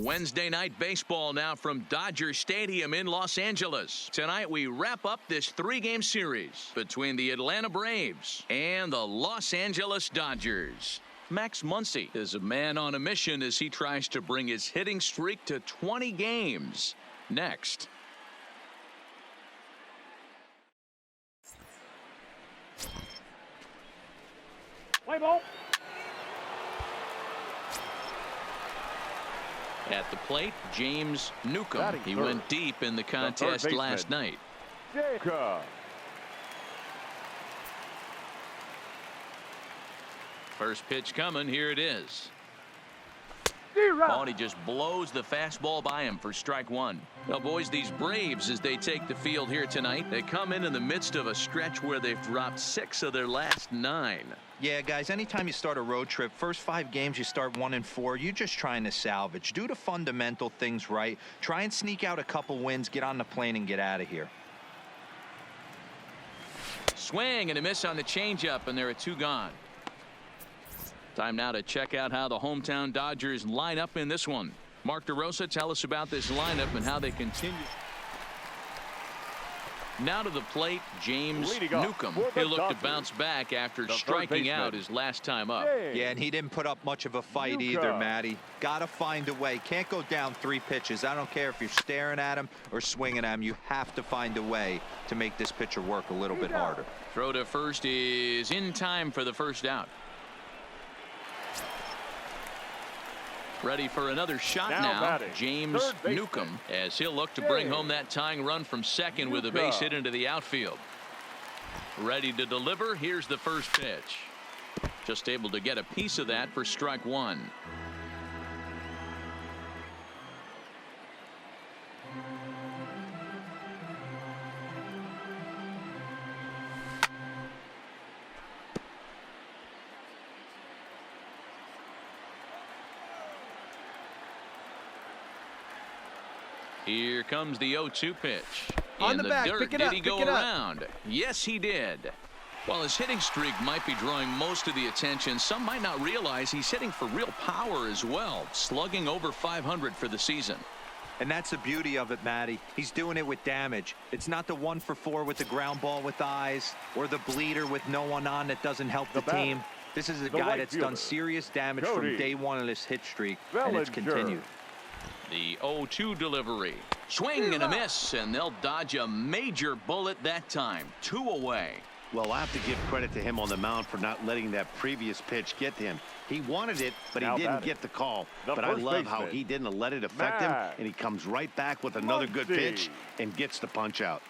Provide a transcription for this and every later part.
Wednesday night baseball now from Dodger Stadium in Los Angeles. Tonight we wrap up this three-game series between the Atlanta Braves and the Los Angeles Dodgers. Max Muncy is a man on a mission as he tries to bring his hitting streak to 20 games. Next. Play ball. At the plate, James Newcomb. He went deep in the contest last night. Newcomb. First pitch coming. Here it is. Oh, and he just blows the fastball by him for strike one. Now, boys, these Braves, as they take the field here tonight, they come in the midst of a stretch where they've dropped 6 of their last 9. Yeah, guys, anytime you start a road trip, first 5 games you start 1-4, you're just trying to salvage. Do the fundamental things right. Try and sneak out a couple wins, get on the plane, and get out of here. Swing and a miss on the changeup, and there are 2 gone. Time now to check out how the hometown Dodgers line up in this one. Mark DeRosa, tell us about this lineup and how they continue. Now to the plate, James Newcomb. He'll look to bounce back after striking out his last time up. Yeah, and he didn't put up much of a fight either, Matty. Got to find a way. Can't go down 3 pitches. I don't care if you're staring at him or swinging at him. You have to find a way to make this pitcher work a little bit harder. Throw to first is in time for the first out. Ready for another shot now, James Newcomb, as he'll look to bring home that tying run from second with a base hit into the outfield. Ready to deliver. Here's the first pitch. Just able to get a piece of that for strike one. Here comes the 0-2 pitch. On the back, dirt. pick it Did up, he go around? Yes, he did. While his hitting streak might be drawing most of the attention, some might not realize he's hitting for real power as well, slugging over 500 for the season. And that's the beauty of it, Matty. He's doing it with damage. It's not the 1-for-4 with the ground ball with eyes or the bleeder with no one on that doesn't help the team. This is a guy that's done serious damage from day one of this hit streak, and it's continued. The 0-2 delivery. Swing and a miss, and they'll dodge a major bullet that time. 2 away. Well, I have to give credit to him on the mound for not letting that previous pitch get to him. He wanted it, but he didn't get the call. But I love how he didn't let it affect him, and he comes right back with another good pitch and gets the punch out.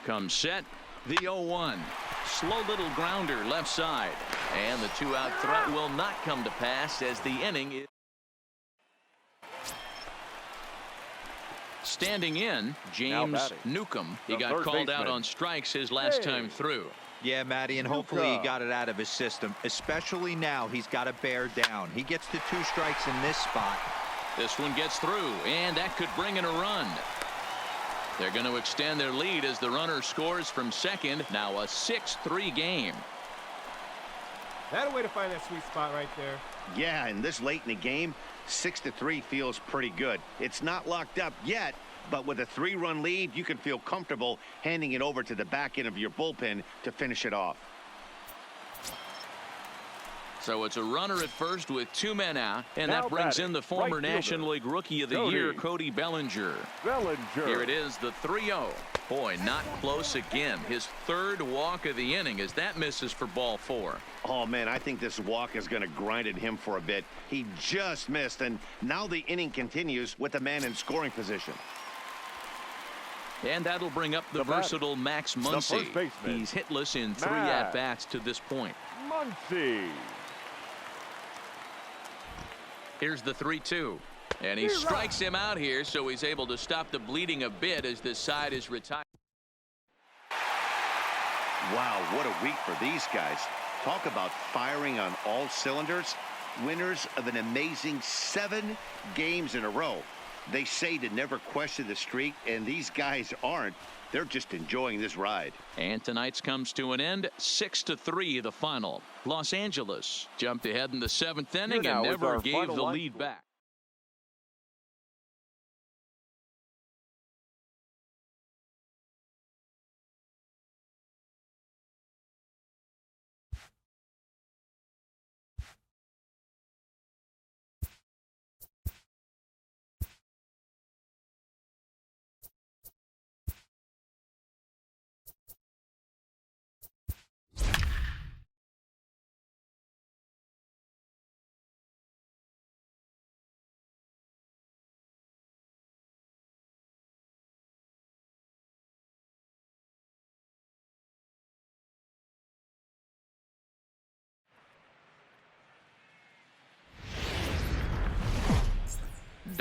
Comes set. The 0-1. Slow little grounder left side. And the 2-out threat will not come to pass as the inning is. Standing in, James Newcomb. He got called out on strikes his last time through. Yeah, Matty, and hopefully he got it out of his system. Especially now, he's got to bear down. He gets to 2 strikes in this spot. This one gets through, and that could bring in a run. They're going to extend their lead as the runner scores from second. Now a 6-3 game. That a way to find that sweet spot right there. Yeah, and this late in the game, 6-3 feels pretty good. It's not locked up yet, but with a 3-run lead, you can feel comfortable handing it over to the back end of your bullpen to finish it off. So it's a runner at first with 2 men out, and that brings in the former National League Rookie of the Year, Cody Bellinger. Here it is, the 3-0. Boy, not close again. His 3rd walk of the inning as that misses for ball 4. Oh, man, I think this walk is going to grind at him for a bit. He just missed, and now the inning continues with a man in scoring position. And that'll bring up the versatile Max Muncy. He's hitless in 3 at-bats to this point. Muncy. Here's the 3-2. And he strikes him out here, so he's able to stop the bleeding a bit as this side is retired. Wow, what a week for these guys. Talk about firing on all cylinders. Winners of an amazing 7 games in a row. They say to never question the streak, and these guys aren't. They're just enjoying this ride. And tonight's comes to an end. 6-3 the final. Los Angeles jumped ahead in the 7th inning and never gave the lead back.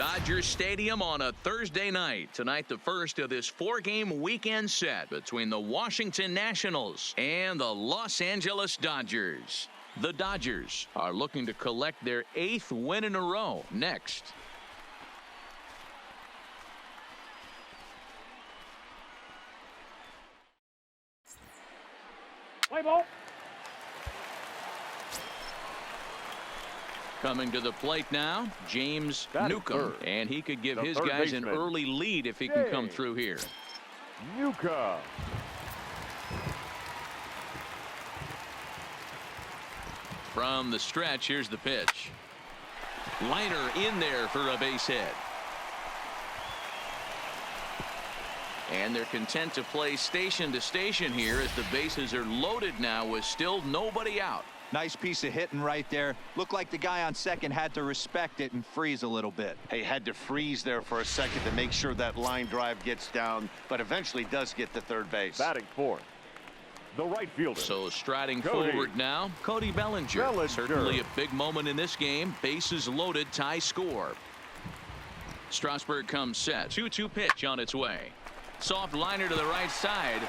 Dodger Stadium on a Thursday night. Tonight, the first of this 4-game weekend set between the Washington Nationals and the Los Angeles Dodgers. The Dodgers are looking to collect their 8th win in a row next. Play ball. Coming to the plate now, James Batting Newcomb, third. and he could give The his third guys an baseman. early lead if he can come through here. Newcomb. From the stretch, here's the pitch. Liner in there for a base hit. And they're content to play station to station here as the bases are loaded now with still nobody out. Nice piece of hitting right there. Looked like the guy on second had to respect it and freeze a little bit. He had to freeze there for a second to make sure that line drive gets down, but eventually does get to third base. Batting fourth. The right fielder. So striding Cody. forward now, Cody Bellinger. Bellinger. Certainly a big moment in this game. Bases loaded, tie score. Strasburg comes set. 2-2 pitch on its way. Soft liner to the right side.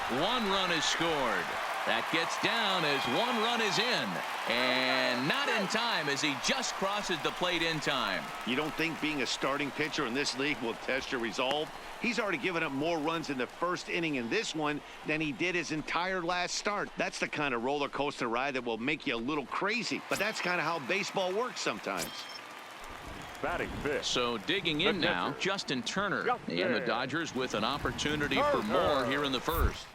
1 run is scored. That gets down as 1 run is in. And not in time as he just crosses the plate in time. You don't think being a starting pitcher in this league will test your resolve? He's already given up more runs in the first inning in this one than he did his entire last start. That's the kind of roller coaster ride that will make you a little crazy. But that's kind of how baseball works sometimes. Batting fifth. So digging in The now, catcher. Justin Turner. Justin. And the Dodgers with an opportunity for Turner. more here in the first.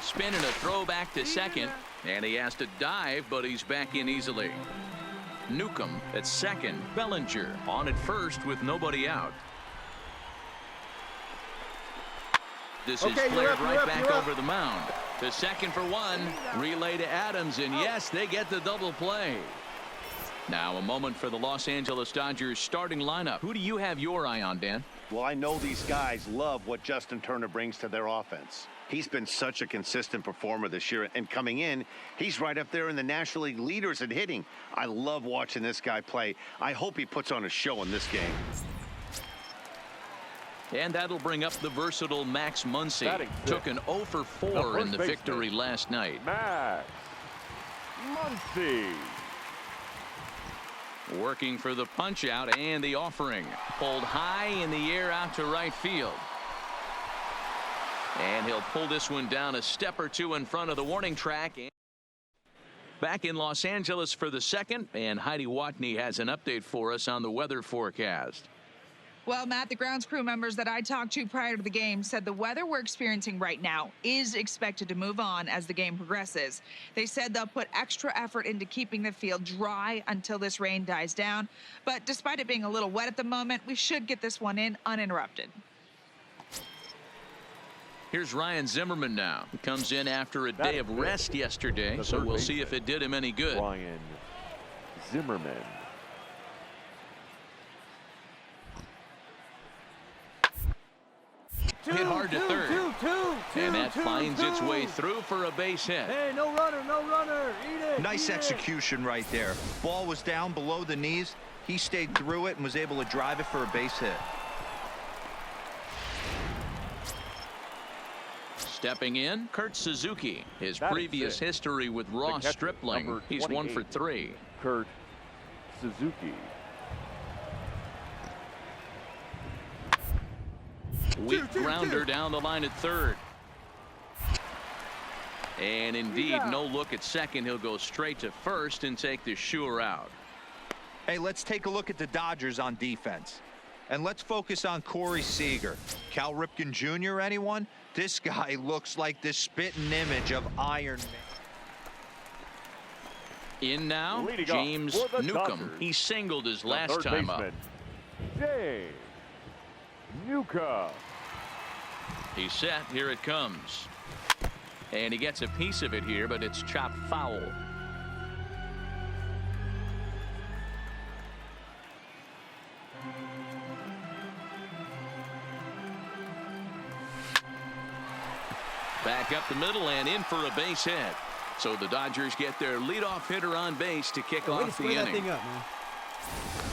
Spinning a throw back to second. And he has to dive, but he's back in easily. Newcomb at second. Bellinger on at first with nobody out. This is Okay, flared right you're back up. over the mound. To second for 1. Relay to Adams, and yes, they get the double play. Now a moment for the Los Angeles Dodgers starting lineup. Who do you have your eye on, Dan? Well, I know these guys love what Justin Turner brings to their offense. He's been such a consistent performer this year, and coming in, he's right up there in the National League leaders in hitting. I love watching this guy play. I hope he puts on a show in this game. And that'll bring up the versatile Max Muncy. Batting Took fifth. an 0 for 4 The in first the baseman. victory last night. Max Muncy. Working for the punch out and the offering. Pulled high in the air out to right field. And he'll pull this one down a step or 2 in front of the warning track. Back in Los Angeles for the second, and Heidi Watney has an update for us on the weather forecast. Well, Matt, the grounds crew members that I talked to prior to the game said the weather we're experiencing right now is expected to move on as the game progresses. They said they'll put extra effort into keeping the field dry until this rain dies down. But despite it being a little wet at the moment, we should get this one in uninterrupted. Here's Ryan Zimmerman now. He comes in after a day of rest yesterday, The so third we'll see if baseman. it did him any good. Ryan Zimmerman. Hit hard to third. And that finds its way through for a base hit. Hey, no runner, no runner. Eat it. Nice eat it. execution right there. Ball was down below the knees. He stayed through it and was able to drive it for a base hit. Stepping in, Kurt Suzuki. His Batting previous sixth. history with The Ross catcher, Stripling. number He's 1 for 28. 3. Kurt Suzuki. Weak grounder down the line at third. And indeed, no look at second. He'll go straight to first and take the Shure out. Hey, let's take a look at the Dodgers on defense. And let's focus on Corey Seager. Cal Ripken Jr., anyone? This guy looks like the spitting image of Iron Man. In now, Leading off James for the Newcomb. Dodgers, He singled his The last third time up. baseman, James Newcomb. He's set. Here it comes. And he gets a piece of it here, but it's chopped foul. Back up the middle and in for a base hit. So the Dodgers get their leadoff hitter on base to kick Way to off the spray that inning. thing up, man.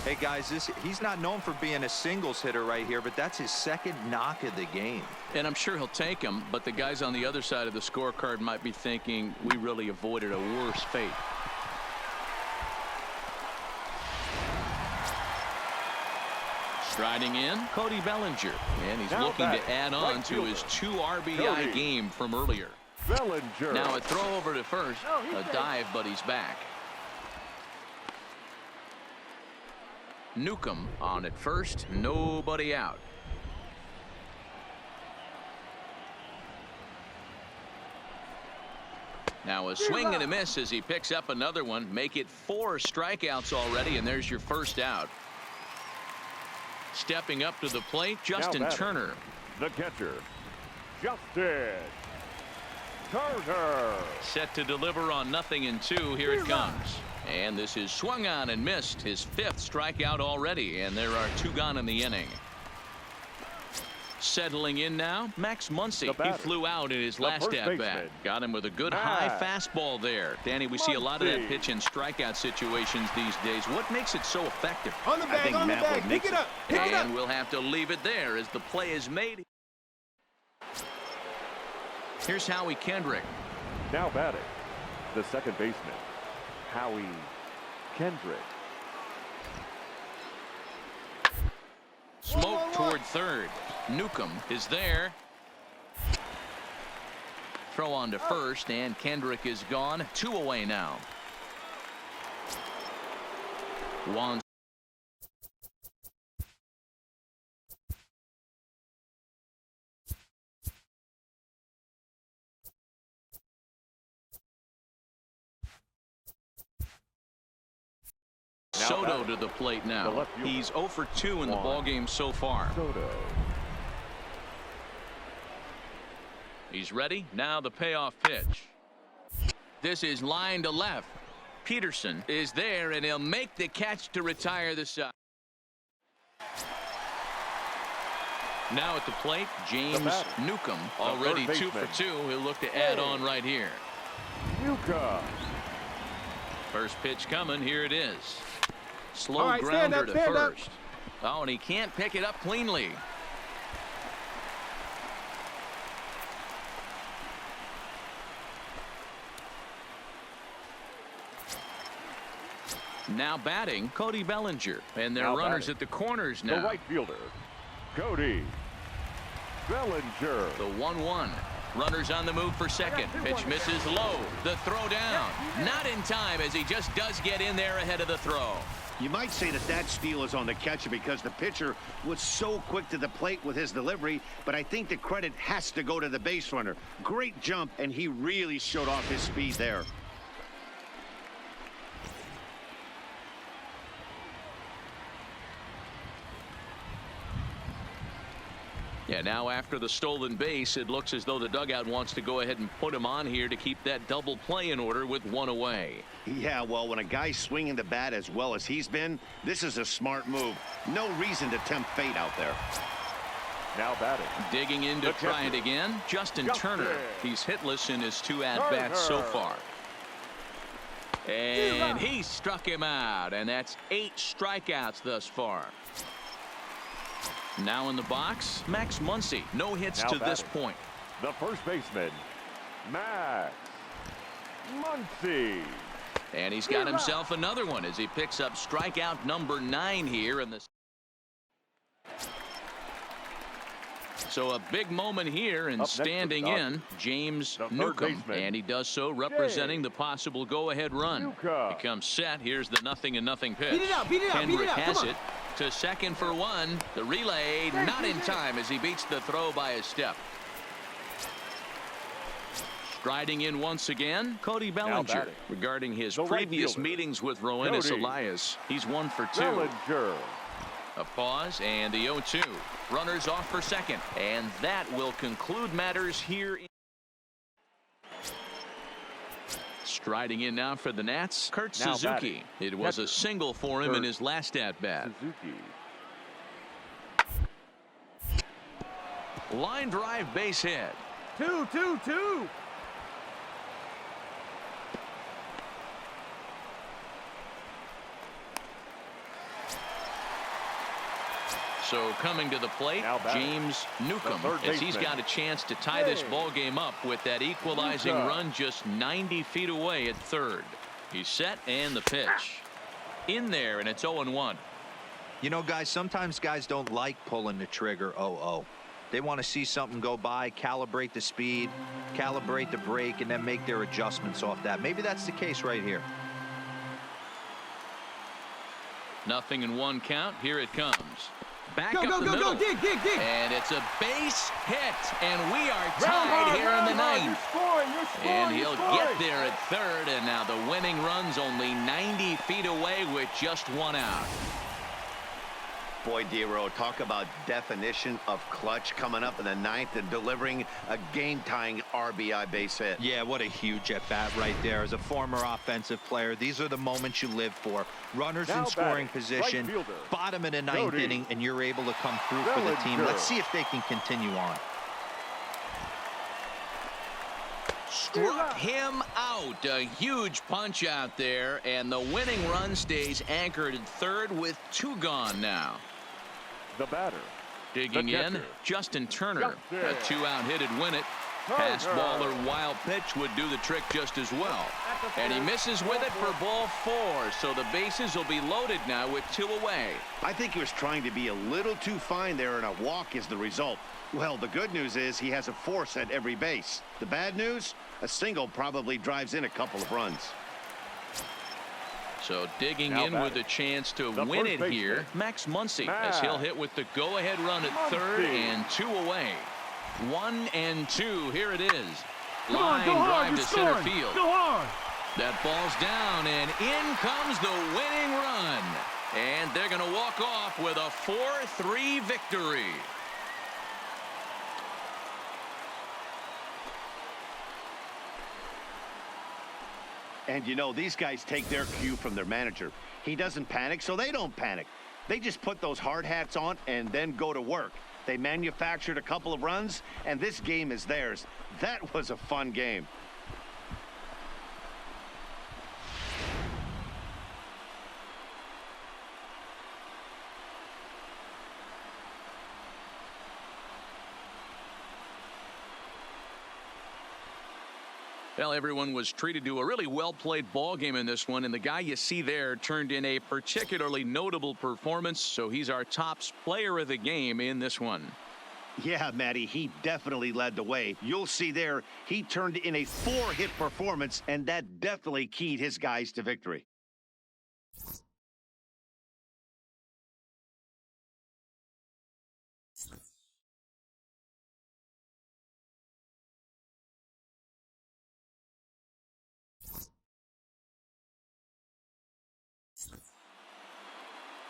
Hey guys, he's not known for being a singles hitter right here, but that's his second knock of the game. And I'm sure he'll take him, but the guys on the other side of the scorecard might be thinking we really avoided a worse fate. Striding in, Cody Bellinger, and he's Now looking to batting, add on right to fielder, his 2 RBI Cody game from earlier. Bellinger. Now a throw over to first, a dive, but he's back. Newcomb on at first, nobody out. Now a swing and a miss as he picks up another one. Make it 4 strikeouts already, and there's your first out. Stepping up to the plate, Justin batting, Turner. The catcher, Justin Turner. Set to deliver on 0-2. Here it comes. And this is swung on and missed. His 5th strikeout already, and there are 2 gone in the inning. Settling in now, Max Muncy. He flew out in his last at-bat. Got him with a good high fastball there. Danny, we see a lot of that pitch in strikeout situations these days. What makes it so effective? On the bag, pick it up. And we'll have to leave it there as the play is made. Here's Howie Kendrick. Now batting, the second baseman, Howie Kendrick. Smoke toward third. Newcomb is there. Throw on to first, and Kendrick is gone. 2 away now. Juan. Soto to the plate now. He's 0 for 2 in the ballgame so far. Soto. He's ready. Now the payoff pitch. This is line to left. Peterson is there, and he'll make the catch to retire the side. Now at the plate, James Newcomb, already 2 for 2. He'll look to add on right here. Newcomb. First pitch coming. Here it is. Slow right, grounder to stand up. first. Oh, and he can't pick it up cleanly. Now batting, Cody Bellinger. And there are runners at the corners now. The right fielder, Cody Bellinger. The 1-1. Runners on the move for second. Pitch misses low. The throw down. Not in time, as he just does get in there ahead of the throw. You might say that steal is on the catcher because the pitcher was so quick to the plate with his delivery, but I think the credit has to go to the base runner. Great jump, and he really showed off his speed there. Yeah, now after the stolen base, it looks as though the dugout wants to go ahead and put him on here to keep that double play in order with 1 away. Yeah, well, when a guy's swinging the bat as well as he's been, this is a smart move. No reason to tempt fate out there. Now batting. Digging in to try it again, Justin Turner. He's hitless in his 2 at-bats so far. And he struck him out, and that's 8 strikeouts thus far. Now in the box, Max Muncy. No hits to this point. The first baseman, Max Muncy. And he's got himself another one as he picks up strikeout number 9 here in the. So a big moment here, and standing in, James Newcomb, and he does so representing the possible go-ahead run. He comes set. Here's the 0-0 pitch. Kendrick has it to second for 1. The relay not in time as he beats the throw by a step. Striding in once again, Cody Bellinger. Regarding his previous meetings with Roenis Elias, he's 1 for 2. Bellinger. A pause and the 0-2. Runners off for second, and that will conclude matters here. Striding in now for the Nats, Kurt Suzuki. It was a single for him in his last at-bat. Suzuki. Line drive base hit. 2-2-2. So coming to the plate, James Newcomb, as he's got a chance to tie this ball game up with that equalizing run just 90 feet away at third. He's set and the pitch. In there, and it's 0-1. You know, guys, sometimes guys don't like pulling the trigger 0-0. They want to see something go by, calibrate the speed, calibrate the brake, and then make their adjustments off that. Maybe that's the case right here. Nothing in one count. Here it comes. Back up go, the go, middle. go, dig. And it's a base hit, and we are tied here in the ninth. And he'll get there at third, and now the winning run's only 90 feet away with just one out. Boy, Dero, talk about definition of clutch coming up in the ninth and delivering a game-tying RBI base hit. Yeah, what a huge at-bat right there. As a former offensive player, these are the moments you live for. Runners in scoring position, bottom of the ninth inning, and you're able to come through for the team. Let's see if they can continue on. Struck him out. A huge punch out there, and the winning run stays anchored at third with two gone now. The batter. Digging in, Justin Turner. A two-out hit'd win it. Pass ball or wild pitch would do the trick just as well. And he misses with it for ball four, so the bases will be loaded now with two away. I think he was trying to be a little too fine there, and a walk is the result. Well, the good news is he has a force at every base. The bad news, a single probably drives in a couple of runs. So digging in with a chance to win it here, Max Muncy, as he'll hit with the go-ahead run at third and two away. 1-2, here it is. Line drive to center field. That ball's down, and in comes the winning run. And they're going to walk off with a 4-3 victory. And you know, these guys take their cue from their manager. He doesn't panic, so they don't panic. They just put those hard hats on and then go to work. They manufactured a couple of runs, and this game is theirs. That was a fun game. Well, everyone was treated to a really well-played ball game in this one, and the guy you see there turned in a particularly notable performance, so he's our top player of the game in this one. Yeah, Matty, he definitely led the way. You'll see there, he turned in a 4-hit performance, and that definitely keyed his guys to victory.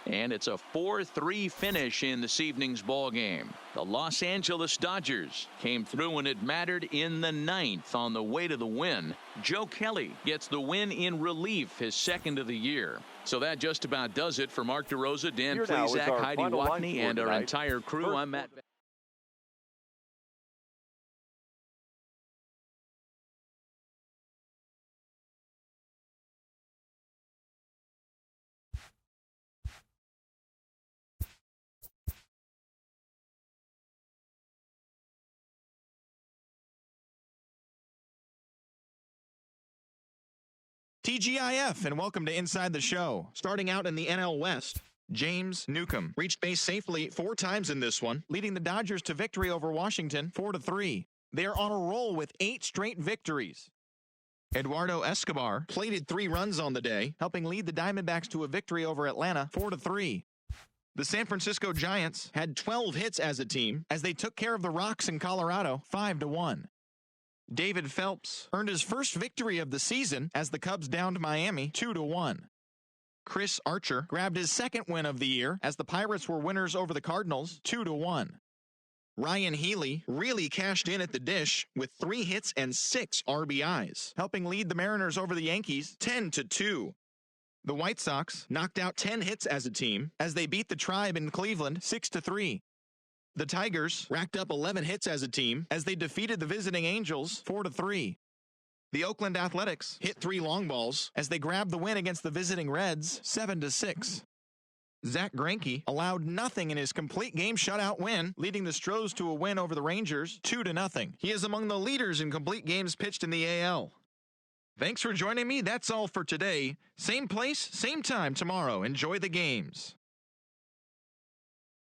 And it's a 4-3 finish in this evening's ball game. The Los Angeles Dodgers came through when it mattered in the ninth on the way to the win. Joe Kelly gets the win in relief, his second of the year. So that just about does it for Mark DeRosa, Dan Plesac, Heidi Watney, and our entire crew. I'm Matt. TGIF, and welcome to Inside the Show. Starting out in the NL West, James Newcomb reached base safely 4 times in this one, leading the Dodgers to victory over Washington 4-3. They are on a roll with 8 straight victories. Eduardo Escobar plated 3 runs on the day, helping lead the Diamondbacks to a victory over Atlanta 4-3. The San Francisco Giants had 12 hits as a team as they took care of the Rocks in Colorado 5-1. David Phelps earned his first victory of the season as the Cubs downed Miami 2-1. Chris Archer grabbed his second win of the year as the Pirates were winners over the Cardinals 2-1. Ryan Healy really cashed in at the dish with 3 hits and 6 RBIs, helping lead the Mariners over the Yankees 10-2. The White Sox knocked out 10 hits as a team as they beat the Tribe in Cleveland 6-3. The Tigers racked up 11 hits as a team as they defeated the visiting Angels 4-3. The Oakland Athletics hit 3 long balls as they grabbed the win against the visiting Reds 7-6. Zach Greinke allowed nothing in his complete game shutout win, leading the Stros to a win over the Rangers 2-0. He is among the leaders in complete games pitched in the AL. Thanks for joining me. That's all for today. Same place, same time tomorrow. Enjoy the games.